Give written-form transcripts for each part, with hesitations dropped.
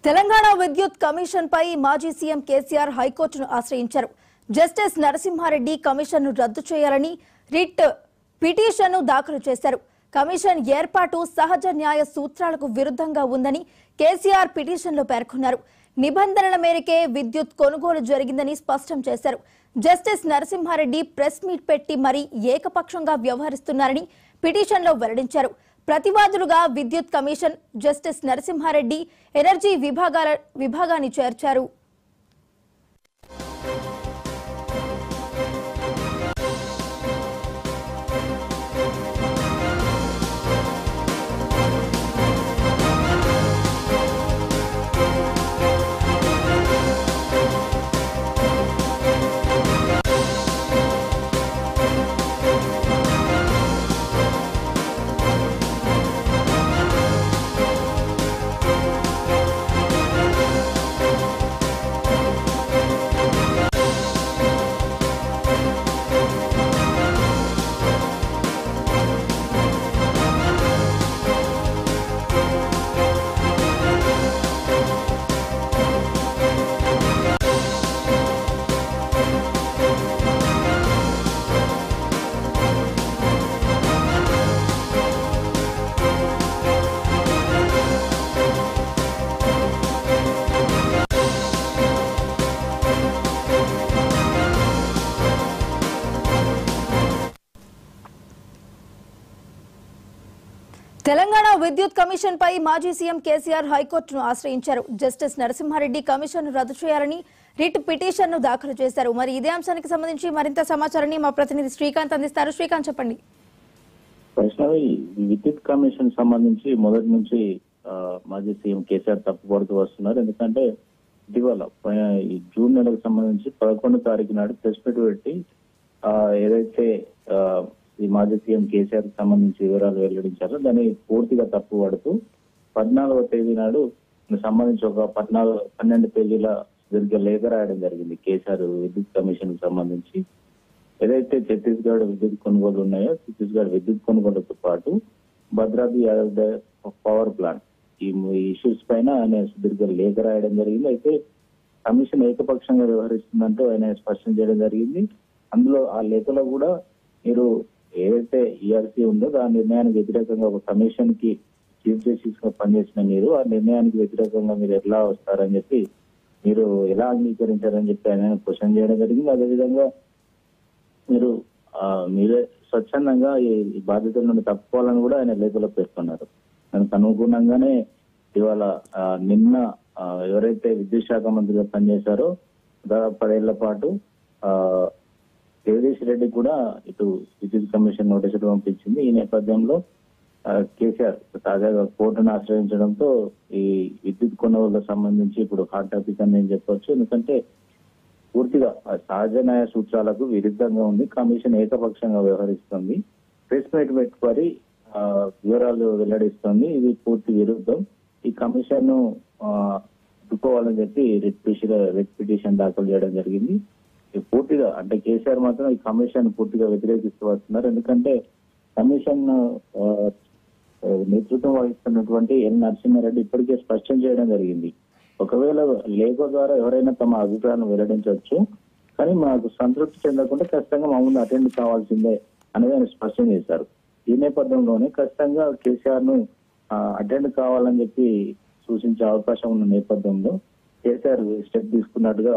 తెలంగాణ విద్యుత్ కమిషన్ పై మాజీ సీఎం కేసీఆర్ హైకోర్టును ఆశ్రయించారు. జస్టిస్ నరసింహారెడ్డి కమిషన్ ను రద్దు చేయాలని రిట్ పిటిషన్ను దాఖలు చేశారు. కమిషన్ ఏర్పాటు సహజ న్యాయ సూత్రాలకు విరుద్ధంగా ఉందని కేసీఆర్ పిటిషన్లో పేర్కొన్నారు. నిబంధనల మేరకే విద్యుత్ కొనుగోలు జరిగిందని స్పష్టం చేశారు. జస్టిస్ నరసింహారెడ్డి ప్రెస్ మీట్ పెట్టి మరీ ఏకపక్షంగా వ్యవహరిస్తున్నారని పిటిషన్లో వెల్లడించారు. ప్రతివాదులుగా విద్యుత్ కమిషన్, జస్టిస్ నరసింహారెడ్డి ఎనర్జీ విభాగాన్ని చేర్చారు. తెలంగాణ విద్యుత్ కమిషన్ పై మాజీ సీఎం కేసీఆర్ హైకోర్టును ఆశ్రయించారు. జస్టిస్ నరసింహారెడ్డి కమిషన్ రద్దు చేయాలని రిట్ పిటిషన్ ను దాఖలు చేశారు. మరి ఇదే అంశానికి సంబంధించి మరింత సమాచారాన్ని మా ప్రతినిధి శ్రీకాంత్ అందిస్తారు. శ్రీకాంత్, చెప్పండి. విద్యుత్ కమిషన్ సంబంధించి మొదటి నుంచి మాజీ సీఎం కేసీఆర్ తప్పుపడుతూ వస్తున్నారు. ఎందుకంటే ఇటీవల జూన్ నెలకు సంబంధించి 11వ తారీఖు నాడు ప్రెస్ మీట్ పెట్టి ఏదైతే ఈ మాజీ సీఎం కేసీఆర్ కి సంబంధించి వివరాలు వెల్లడించారో దాన్ని పూర్తిగా తప్పు పడుతూ 14వ తేదీ నాడు సంబంధించి ఒక 12 పేజీల దీర్ఘ లేఖ రాయడం జరిగింది. కేసీఆర్ విద్యుత్ కమిషన్ కు సంబంధించి ఏదైతే ఛత్తీస్గఢ్ విద్యుత్ కొనుగోలు ఉన్నాయో, ఛత్తీస్గఢ్ విద్యుత్ కొనుగోలుతో పాటు భద్రాద్రి పవర్ ప్లాంట్ ఈ ఇష్యూస్ పైన ఆయన సుదీర్ఘ లేఖ రాయడం జరిగింది. అయితే కమిషన్ ఏకపక్షంగా వ్యవహరిస్తుందంటూ ఆయన స్పష్టం చేయడం జరిగింది. అందులో ఆ లేఖలో కూడా మీరు ఏదైతే ఈఆర్సీ ఉందో ఆ నిర్ణయానికి వ్యతిరేకంగా ఒక కమిషన్ కి చీఫ్ జస్టిస్ గా పనిచేసిన మీరు ఆ నిర్ణయానికి వ్యతిరేకంగా మీరు ఎట్లా వస్తారని చెప్పి, మీరు ఎలా అంగీకరించారని చెప్పి ఆయన క్వశ్చన్ చేయడం జరిగింది. అదేవిధంగా మీరే స్వచ్ఛందంగా ఈ బాధ్యతల నుండి తప్పుకోవాలని కూడా ఆయన లేఖలో పేర్కొన్నారు. దానికి అనుగుణంగానే ఇవాళ నిన్న ఎవరైతే విద్యుత్ శాఖ మంత్రిగా పనిచేశారో దాదాపు 10 ఏళ్ల పాటు జగదీష్ రెడ్డి కూడా ఇటు విద్యుత్ కమిషన్ నోటీసులు పంపించింది. ఈ నేపథ్యంలో కేసీఆర్ తాజాగా కోర్టును ఆశ్రయించడంతో ఈ విద్యుత్ కొనుగోలుకు సంబంధించి ఇప్పుడు హాట్ టాపిక్ అని నేను చెప్పొచ్చు. ఎందుకంటే పూర్తిగా సహజ న్యాయ సూత్రాలకు విరుద్ధంగా ఉంది. కమిషన్ ఏకపక్షంగా వ్యవహరిస్తుంది. ప్రెస్ మీట్ పెట్టుకొని వివరాలు వెల్లడిస్తుంది. ఇది పూర్తి విరుద్ధం. ఈ కమిషన్ ను అడ్డుకోవాలని చెప్పి రిట్ పిటిషన్ దాఖలు చేయడం జరిగింది. పూర్తిగా అంటే కేసీఆర్ మాత్రం ఈ కమిషన్ పూర్తిగా వ్యతిరేకిస్తూ వస్తున్నారు. ఎందుకంటే కమిషన్ నేతృత్వం వహిస్తున్నటువంటి ఎన్ నరసింహారెడ్డి ఇప్పటికే స్పష్టం చేయడం జరిగింది. ఒకవేళ లేఖ ద్వారా ఎవరైనా తమ అభిప్రాయాన్ని వెల్లడించవచ్చు, కానీ మాకు సంతృప్తి చెందకుండా ఖచ్చితంగా మా ముందు అటెండ్ కావాల్సిందే అనేది ఆయన స్పష్టం చేశారు. ఈ నేపథ్యంలోనే ఖచ్చితంగా కేసీఆర్ ను అటెండ్ కావాలని చెప్పి సూచించే అవకాశం ఉన్న నేపథ్యంలో కేసీఆర్ స్టెప్ తీసుకున్నట్టుగా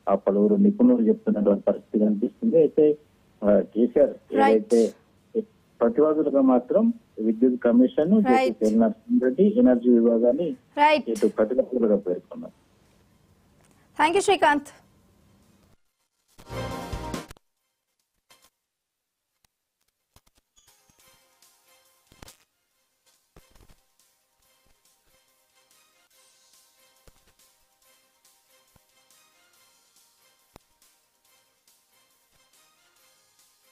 ఆ పలువురు నిపుణులు చెప్తున్నటువంటి పరిస్థితి కనిపిస్తుంది. అయితే కేసీఆర్ ఏదైతే ప్రతివాదులుగా మాత్రం విద్యుత్ కమిషన్, నరసింహారెడ్డి ఎనర్జీ విభాగాన్ని ప్రతివాదులుగా పేర్కొన్నారు. Thank you Srikanth.